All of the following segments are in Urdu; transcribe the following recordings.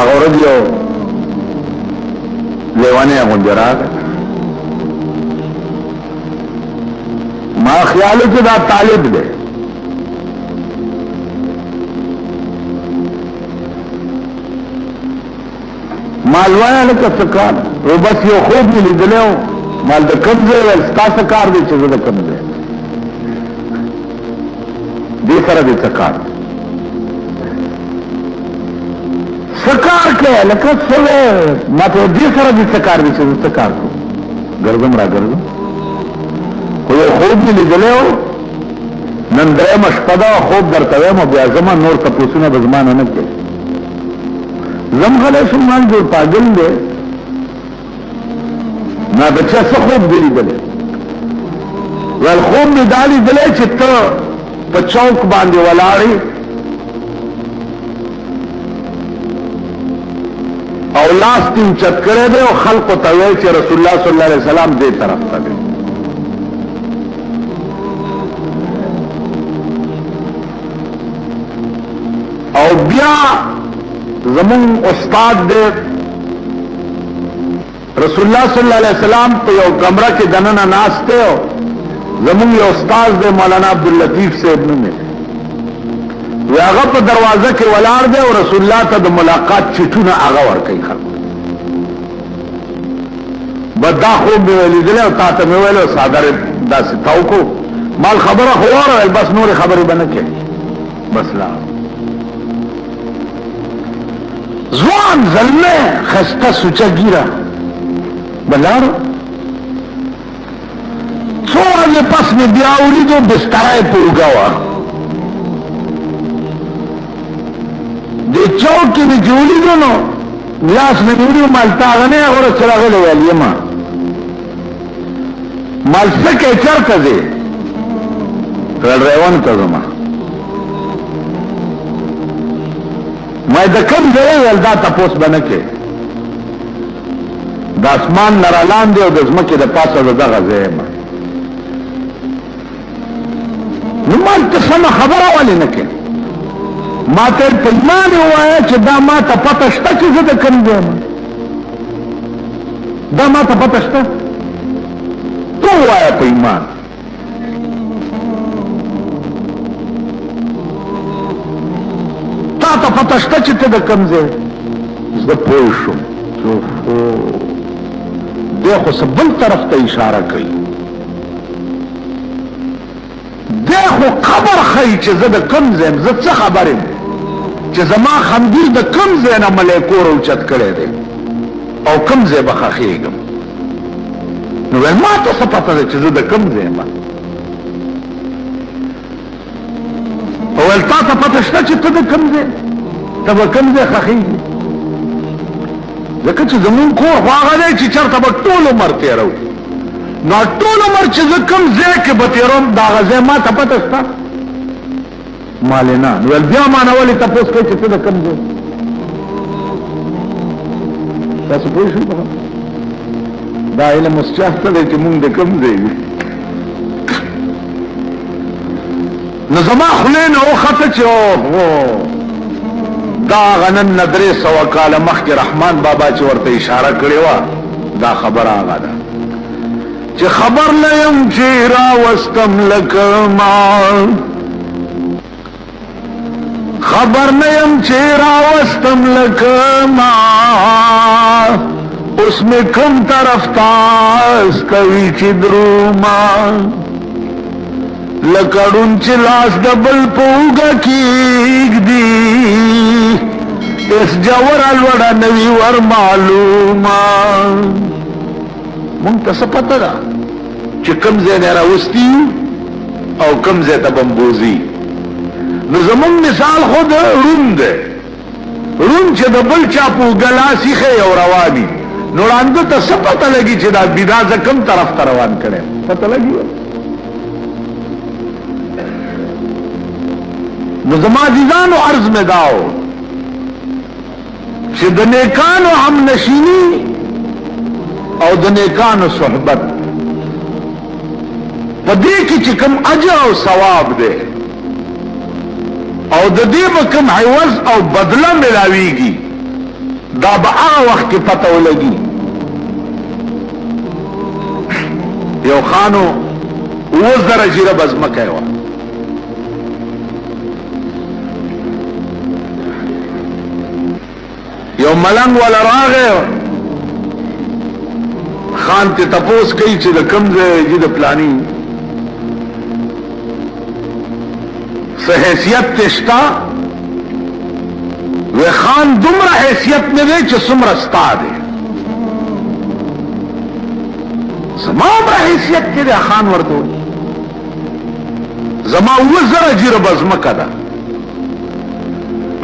اغورد یو لیوانی غنجراغ ما خیالو چې دا طالب دی مالوایا لکه سکار او بس یو خوب می لیدلیو مال د کم ځای ول ستاسو کار دی چې زه د کم ځای دې سره دې سکار سکار کې لکه څه ما ته دې سره دې سکار دی چې زه سکار کوم ګرځم را ګرځم خو یو خوب می لیدلیو نن درېمه شپه ده خوب درته وایم بیا زما نور تپوسونه به زما نه کوي زم غلی سلمان جوړ پاگل دی نا بچه څه خوب دی لیدلی ویل خوب می دا لیدلی چې ته په چوک باندې ولاړې او لاس تین چت کړی دی او خلقو ته ویل چې رسول الله صلی الله علیه وسلم دې طرف ته دی او بیا زمون استاد دے رسول اللہ صلی اللہ علیہ وسلم په یو کمره کې دننه ناشته او زمون یو استاد دے مولانا عبداللطیف صاحب نے هغه په دروازه کې ولاړ دی او رسول الله ته د ملاقات چټونه هغه ورکړي خلک بدا خو به لیدل او تاسو مې ویلو صادره داسې تاو کو مال خبره خو وره بس نور خبره بنه کې بس لا زوان زلمه خسته سوچه گیره بلارو څو ورځې پس مې بیا ولیدو بستره یې په اوږه وه دې چوک کې مې چې ولیدو نو لاس مې ولیدو مال تا هغه نه هغه سره راغلی ویل یما مال څه کوې چېرته ځې ریوان ته ځمه ما د کم ځای ول دا تاسو باندې د اسمان نرالان دی او د ځمکې د پاسه دغه ځای ما نو ما ته سم خبره ولې نه کې ما ته په ایمان وایا چې دا ما ته پته شته چې زه د کم ځای دا ما ته پته شته تو وایا په ایمان تا پته شته چې ته د کوم ځای زه پوه شوم دی خو څه بل طرف ته اشاره کوي دی خو خبر ښیي چې زه د کوم ځای یم زه څه خبر یم چې زما خمګیر د کوم ځای نه ملیکور اوچت کړی دی او کوم ځای به ښخېږم نو ویل ما ته څه پته ده چې زه د کوم ځای یم ویل تا ته پته شته چې ته د کوم ځای ته به کوم ځای ښخېږي ځکه چې زمونږ کور خو هغه دی چې چېرته به ټول عمر تېرو نو ټول عمر چې زه کوم ځای کې به تېروم د هغه ځای ما ته پته شته مالې نه نو ویل بیا ما نه ولې تپوس کوې چې ته د کوم ځای تاسو پوه شئ دا علم اوس چاته دی چې مونږ د کوم ځای وي نو زما خولې نه وخته چې دا غنن ندرې سوه کاله مخکې رحمان بابا چې ورته اشاره کړې وه دا خبره هغه ده چې خبر نه یم چې راوستم لکه ما خبر نه یم چې راوستم لکه ما اوس مې کوم طرف ته استوي چې دروما لکړون چې لاس د بل په اوږه کېږدي اس جوره لوړه نوي ور معلومه مونږ ته څه پته ده چې کوم ځای نه راوستي او کوم ځای ته بمبوزي نو زمونږ مثال خو د روم دی روم چې د بل چا په اوږه لاس ایښی او رواني نو ړانده ته څه پته لګي چې دا بدا زه کوم طرف ته روان کړی پته لګي نو زما عزیزانو عرض میں داو چې د نیکانو هم نشینی او د نیکانو صحبت په دې کې چې کوم اجر او ثواب دی او د دې به کوم عوض او بدله ملاویږي دا به هغه وخت کې پته ولګي یو خانو 10,000 جیره بزمکه وه یو ملنګ ولا راغی خان ته تپوس کوي چې د کوم ځای دی د پلاني څه حیثیت تشتا و خان دومره حیثیت نه دی چې څومره ستا دی زما عمره حیثیت کې دی خان ورته زما 10,000 جیره بزمکه ده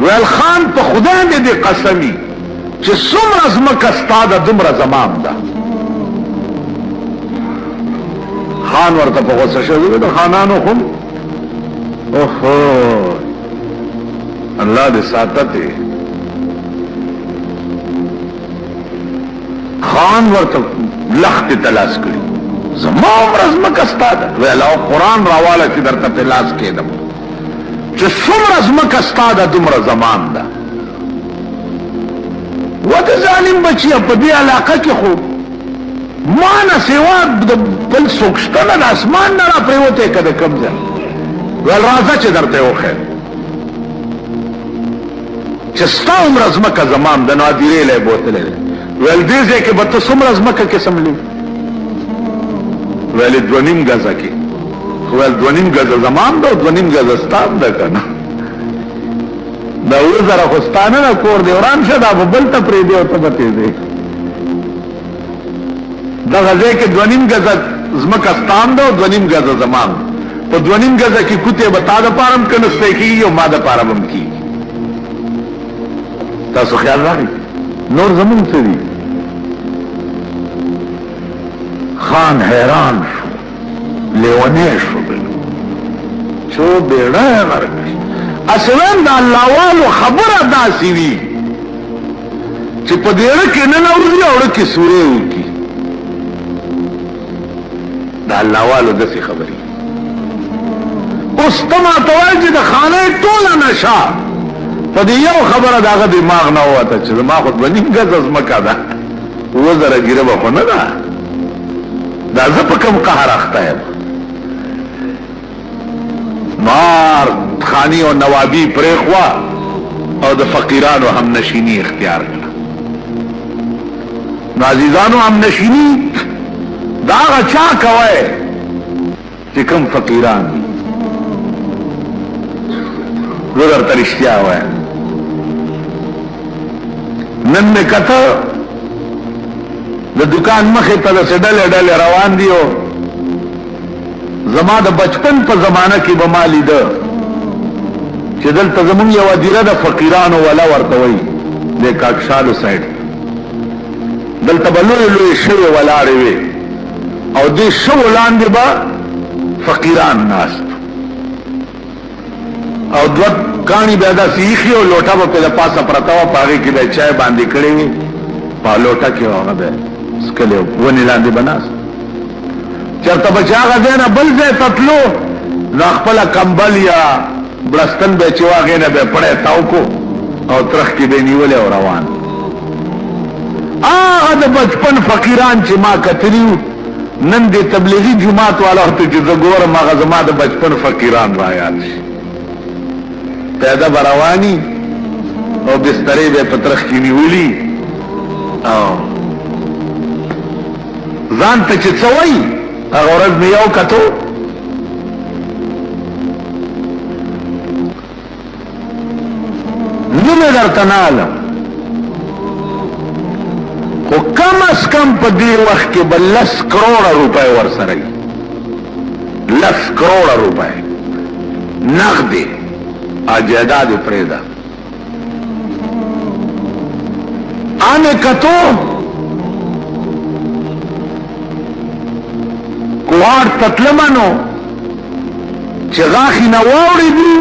ویل خان په خدای دې دی قسمی چې څومره زمکه ستا ده دومره زمام ده خان ورته په غوسه شوی د خانانو خو اوهو الله دې ساتته خان ورته لخت تلاش کړی زما عمر زمکه ستا ده ویل او قرآن راواله چې درته تلاش کېدم چې څومره زمکه ستا ده دومره زمان ده وته ظالم بچیا په دې علاقه کې خو ما نه سوا د بل څوک شته نه د اسمان نه را پریوتی که د کوم ځای ویل راځه چې درته وښیم چې ستا عمره ځمکه زمان ده نو هدیرې له یې بوتلی دی ویل دې ځای کې به ته څومره ځمکه کې سملي ویل 2.5 ګزه کې ویل 2.5 ګزه زمان ده او 2.5 ګزه ستا ده که نه دا 10,000 خو ستا نه نه کور دی وران شه دا به بل ته پرېږدي او ته به تېځې دغه ځای کې 2.5 ګزه ځمکه ستان ده او 2.5 ګزه زمان په 2.5 ګزه کې کوتې به تا دپاره هم کنستی کېږي او ما دپاره به هم کېږي تاسو خیال راغی نور زمونږ څه دي خان حیران شو لیونی شو چو بیړه یې ورکړي اصلا د الله والو خبره داسې وي چې په دې اړه کې ننوځي او اړه کې سورې وکړي د الله والو داسې خبرې اوس ته ماته وایې چې د خانې ټوله نشه په دې یو خبره د هغه دماغ نه ووته چې زما خو 2.5 ګزه ځمکه ده 10,000 ګیره به خو نه ده دا زه په کوم قهر اخته یم مار خانی او نوابی پریخوا او د فقیرانو هم نشینی اختیار کړه نو عزیزانو هم نشینی دا هغه چا کوي چې کوم فقیران دي زه درته رښتیا وایم نن مې کته د دکان مخې ته داسې ډلې ډلې روان دي او زما د بچپن په زمانه کې به ما لیده چې دلته زمونږ یوه دیره د فقیرانو وله ورته وایي د کاکشالو سایډ دلته به لویې لویې شوې ولاړې وې او دې شوو لاندې به فقیران ناست او دوه کاڼي بیا داسې ایښي او لوټه به پرې د پاسه پرته وه په هغې کې به یې چای باندې کړې وي په لوټه کې هغه به څکلې ونې لاندې به ناست چرته به چې هغه ځای نه بل ځای ته تلو نو خپله کمبل یا بړستن به چې و هغې نه به یې پړی تاو کو او ترخ کې به یې نیولې او روان هغه د بچپن فقیران چې ما کتلي وو نن دې تبلیغي جماعت والا ورته چې زه ګورم هغه زما د بچپن فقیران را یاد شي پیاده به رواني او بسترې به یې په ترخ کې نیولي او ځان ته چې څه وایي هغه ورځ مې یو کتو نوم یې درته نه علم خو کم از کم په دې وخت کې به 10 کروڑه روپۍ ورسره وي 10 کروڑه روپۍ نغدې جایداد یې پرېږده آمې کتو کوهاټ ته تلمه نو چې غاښې نه واوړېدو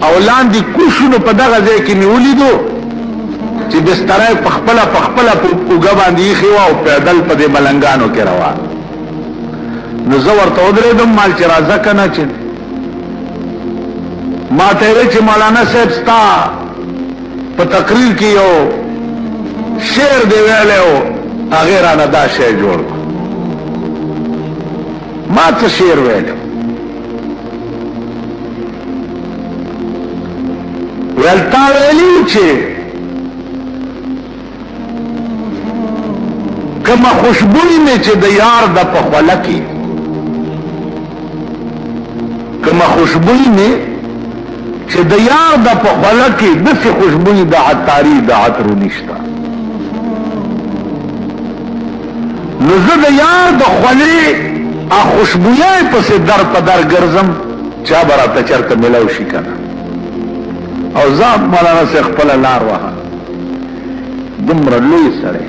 او لاندې کوشو نو په دغه ځای کې مې ولیدو چې بستره په خپله په اوږه باندې ایښې وه او پیدل په دې ملنګانو کې روان نو زه ورته ودرېدم مال چې راځه که نه چې ما ته یې چې مولانا صاحب ستا په تقریر کې یو شعر دی ویلی و هغې رانه دا شی جوړ کړو ما څه شعر ویلی ویل تا ویلي چې کومه خوشبوی مې چې د یار د په خوله کې کومه خوشبوی مې چې د یار د په خوله کې داسې خوشبوی د عطاري د عطرو نشته نو زه د یار د خولې خوشبویۍ پسې در په در ګرځم چا به راته چېرته میلاو شي که نه او زه مولانا صاحب خپله لار وهه دومره لوی سړی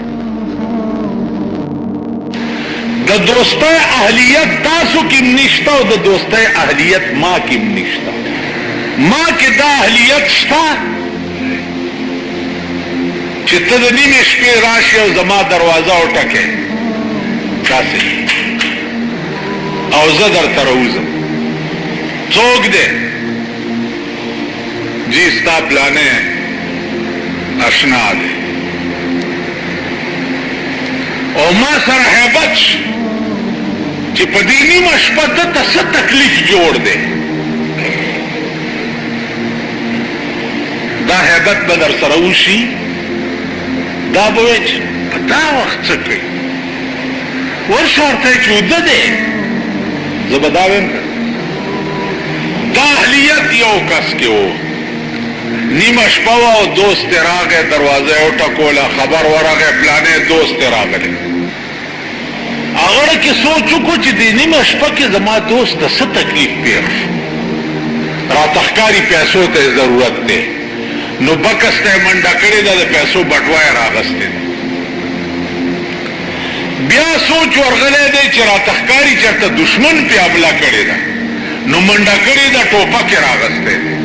د دوستۍ اهلیت تاسو کې نشته او د دوستۍ اهلیت ما کې نشته ما کې دا اهلیت شته چې ته د نیمې شپې راشي او زما دروازه وټکې داسې او زه درته راوځم څوک دی جی ستا پلانې اشنا دی او ما سره هیبت چې په دې نیمه شپه دته څه تکلیف جوړ دی دا هیبت به در سره وشي دا به وایي چې په دا وخت څه کوي ورشه ورته چې وده دی زه به دا ویم دا اهلیت یو کس کې و نیمه شپه وه او دوست یې راغی دروازه یې وټکوله خبر ورغی پلانې دوست یې راغلی هغه کې سوچ وکړو چې د نیمه شپه کې زما دوست ته څه تکلیف پېښ شو راته ښکاري پیسو ته یې ضرورت دی نو بکس ته یې منډه کړې ده د پیسو بټوه یې راغستې ده بیا سوچ ورغلی دی چې راته ښکاري چېرته دشمن پې حمله کړې ده نو منډه کړې ده ټوپک یې راغستی دی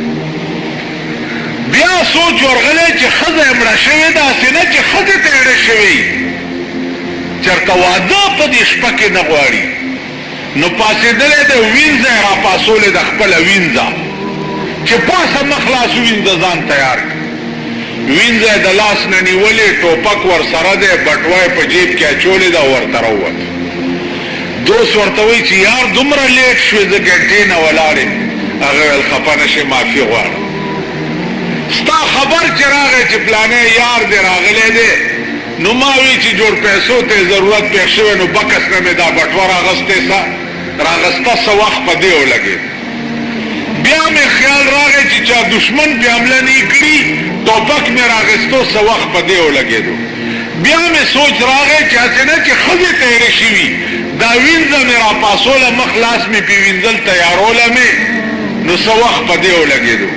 بیا سوچ ورغلی چې ښځه یې مړه شوې ده هسې نه چې ښځې ته اړه شوې چېرته واده په دې شپه کې نه غواړي نو پاسېدلی دی وینځه یې راپاسولی ده خپله وینځه چې پاسه مخ لاس وینځه ځان تیار کړي وینځه یې د لاس نه نیولې ټوپک ورسره دی بټوه یې په جیب کې اچولې ده ورته راووت دوست ورته وایي چې یار دومره لیټ شوې زه ګنټې نه ولاړې هغه ویل خفه نه شې معافي غواړم ستا خبر چې راغی چې پلانې یار دی راغلی دی نو ما وی چې جوړ پیسو ته ضرورت پېښ شوی نو بکس نه مې دا بټوه راغسته څه وخت په دې ولګېد بیا مې خیال راغی چې چا دشمن پې حمله نه کړي ټوپک مې راغستو څه وخت په دې ولګېدو بیا مې سوچ راغی چې هسې نه چې ښځې تېرې شوي دا وینځه مې راپاسوله مخ لاس مې پې وینځل تیاروله مې نو څه وخت په دې ولګېدو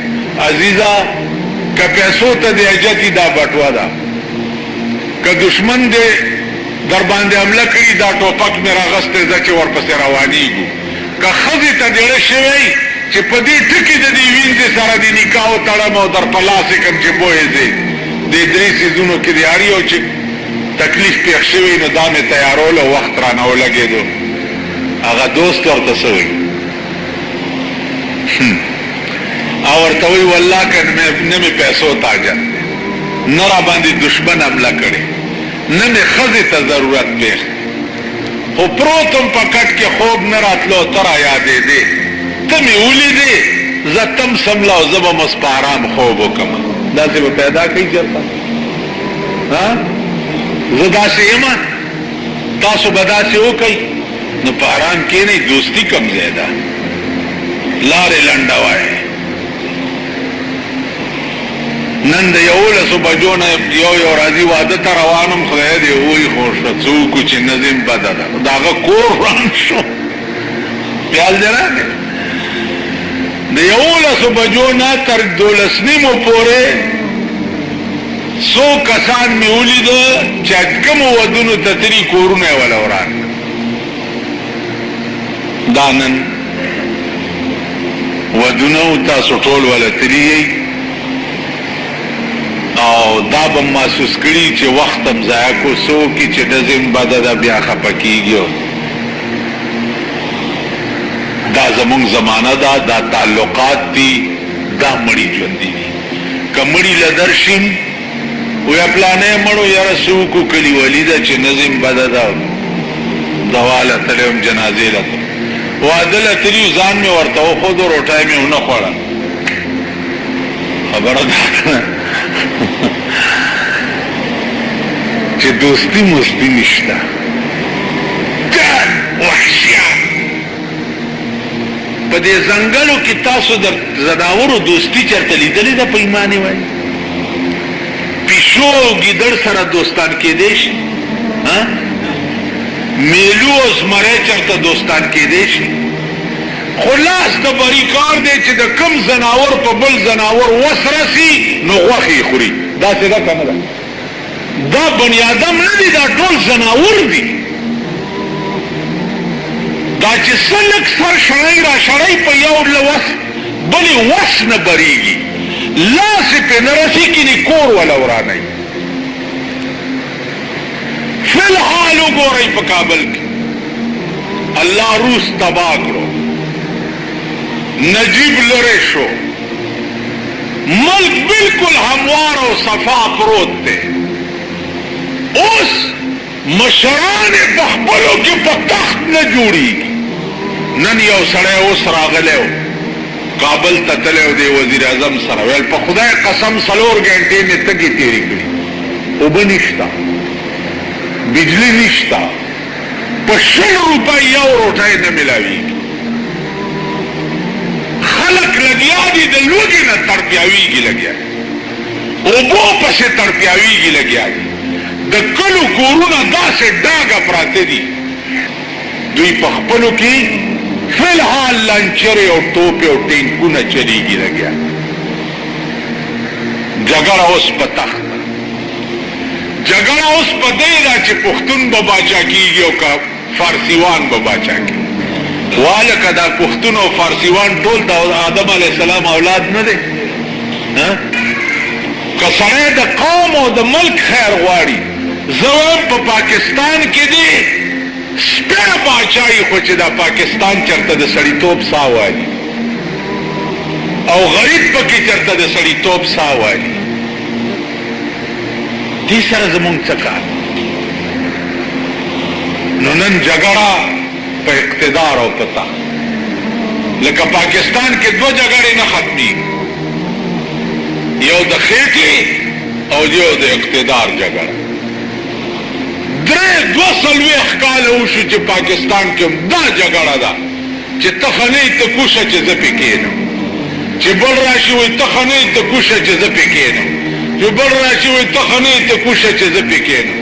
عزیزه که پیسو ته د اجتي دا بټوه ده که دشمن دې در باندې حمله کړي دا ټوپک مې راغستی ده چې ورپسې روانېږو که ښځې ته دېړه شوی چې په دې ټکي د دې وینځې سره د نکاح وتړم او در په لاس یې کړم چې بویځې دې درې څیزونو کې د هر یو چې تکلیف پېښ شوی نو دا مې تیارولو وخت رانه ولګېدو هغه دوست ورته څه وایي او ورته وایي والله که نه مې پیسو تاجت نه را باندې دشمن حمله کړې نه مې ښځې ته ضرورت پېښ خو پروتم په کټ کې خوب نه راتلو ته را یادېدې ته مې ولیدې زه تم سمله او زه به مس په ارام خوب وکړم داسې به پیدا کوي چېرته زه داسې یم تاسو به داسې وکئ نو په ارام کښېنئ دوستي کم ځای ده لارې لنډه وایئ نن د 11 بجو نه یو راځي واده ته روانم خدای دې ووایي خو ښه څه وکړو چې نظم بده ده د هغه کور وران شو خیال دې راغی د 11 بجو نه تر 12 نیمو پورې څو کسان مې ولیده چې کومو ودونو ته تلي کورونه یې وله وران دا نن ودونه تاسو ټول وله تلي او دا به محسوس کړي چې وخت هم ضایع کو څوک چې نظم بده ده بیا خفه کېږي دا زمونږ زمانه ده دا تعلقات دي دا مړي ژوندي دي که مړي له درشم وی پلانې مړو یاره سوکو کلیوالي ده چې نظم بده ده دواله تلم جنازې له واده له تلي ځان مې ورته وښود روټۍ مې ونه خوړه خبره ده چې دوستی مستی نشته وحشیان په دې ځنګلو کې تاسو د زناورو دوستی چرته لیدلې ده په ایمانې وایي پیشو ګیدړ سره دوستان کېدی شي میلو او زمری چرته دوستان کېدی شي خلاص د بری کار دی چې د کم زناور په بل زناور وسرسي نو غوښې خوري دا څه ده کنه دا بنی آدم نه دي دا ټول زناور دي دا چې سلک سر شړای را شړای په یو لوس بلی وس نه بریږي لاس په نرسي کې نه کور ولا ورانه فی الحال وګورئ په کابل کې الله روس تباہ کړو نجیب لره شو ملک بالکل هموار او صفا پروت دی اوس مشران بخبلو کې په تخت نه جوړیږي نن یو سړی اوس راغلی کابل ته تللی دی وزیر اعظم سره ویل په خدای قسم 4 غنټې مې تګې تېرې کړي اوبه نشته بجلی نشته په 100 روپۍ یو روټۍ نه ملاویږي خلق لګیا دي د لوږې نه تړپیاویږي لګیا اوبو پسې تړپیاویږي لګیا دي د کلو کورونه داسې ډاګه پراته دي دوی په خپلو کې فی الحال لانچرې او ټوپې او ټینکونه چلیږي لګیا جګړه اوس په تخت جګړه اوس په دې ده چې پښتون به باچا کېږي او که فارسیوان به باچا کېږي والکه دا پښتون او فارسیوان ټول د آدم علیه السلام اولاد نه دی که سړی د قوم او د ملک خیر غواړي زه وایم په پاکستان کې دی سپی باچایي خو چې دا پاکستان چرته د سړیتوب ساه والي او غریب پکې چرته د سړیتوب ساه والي دې سره زمونږ څه کار نو نن جګړه په اقتدار او پتا لکه پاکستان کې 2 جګړې نه ختمي you the خېټې O you the اقتدار جګړه 240 کال وشو چې پاکستان کې دا جګړه ده چې تخنې ته کوشه چې زه پکېنم چې بل راشي وي تخنې ته کوشه چې زه پکېنم چې بل راشي وي تخنې ته کوشه چې زه پکېنم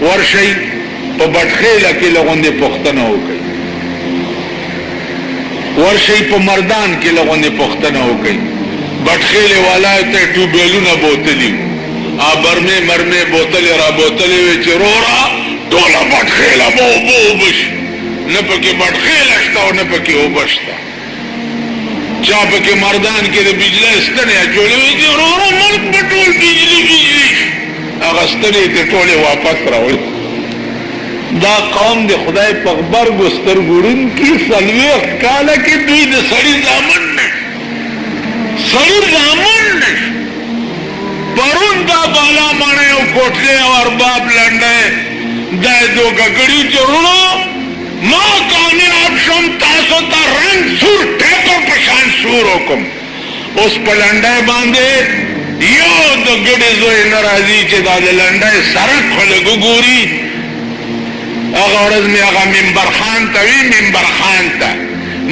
ورشي په بټخېله کې لغوندې پښتنه وکړي ورشي په مردان کې لغوندې پښتنه وکړي بټخېله والا ته ټوبېلونه بوتلی برمه مرمه بوتلی را بوتلی وی چې رورا ټوله بټخېله به اوبه وبش نه پکې بټخېله شته او نه پکې اوبه شته چا پکې مردان کې د بجلی ستنې اچولې وي چې رورا ملک به ټول بجلی هغه ستنې ته ټولې واپس راوړي دا قوم د خدای په غبرګو سترګو ړوند کې 40 کاله کې دوی د سړي زامن نه سړي زامن نه پرون دا بالا مانے او کوٹلے او ارباب لنڈے دای دو گگڑی چرونو ما کامیاب شم تاسو تا رنگ سور ٹیپر پشان سور حکم اس پا لنڈے باندے یو دو گڑی زوی نرازی چی دا دا لنڈے سرک خلقو گوری اگا ورز میں اگا منبر خان تا وی منبر خان تا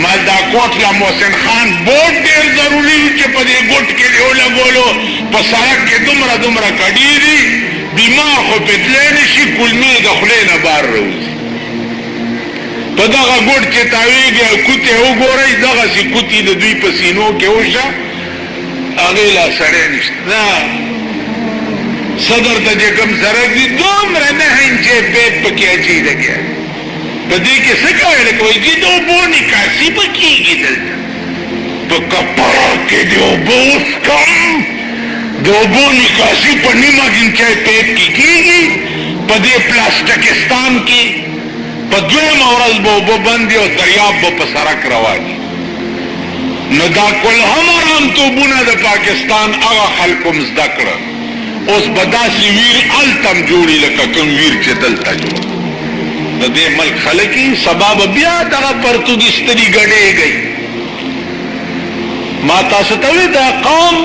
مال دا کوټلا محسن خان بوټ ډیر ضروری چې په دې ګوټ کې یو لګولو په سړک کې دومره کډی دي بیمار خو بدلې نشي کولمې د خلې نه بار روزي په دغه ګوټ چې تاویږي او کوته وګورئ دغه سي کوتي د دوی په سینو کې وشه هغه لا سره نشته صدر د کوم سره دي دومره نه هنځه په پکې اچي لګي پدې کې څه کوي کوي چې د وبونی کاسي پکېږي دلته په کپړه کې د وبوس کم د وبونی کاسي په نیمه کې پیپ کېږي په دې پلاستیکستان کې په دویم ورځ به وبو باندې او دریاب به په سرک رواني نو دا کول هم توبونه د پاکستان هغه خلکو مزده کړه اوس بداسي ویر التم جوړي لکه کوم ویر چې دلته جوړ د دې ملک خلکي سبب بیا دغه پرتګستري غړېږي ما تاسو ته دا قوم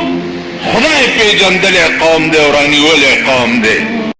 خدای پیژندل قوم دی اوراني ولې قوم دی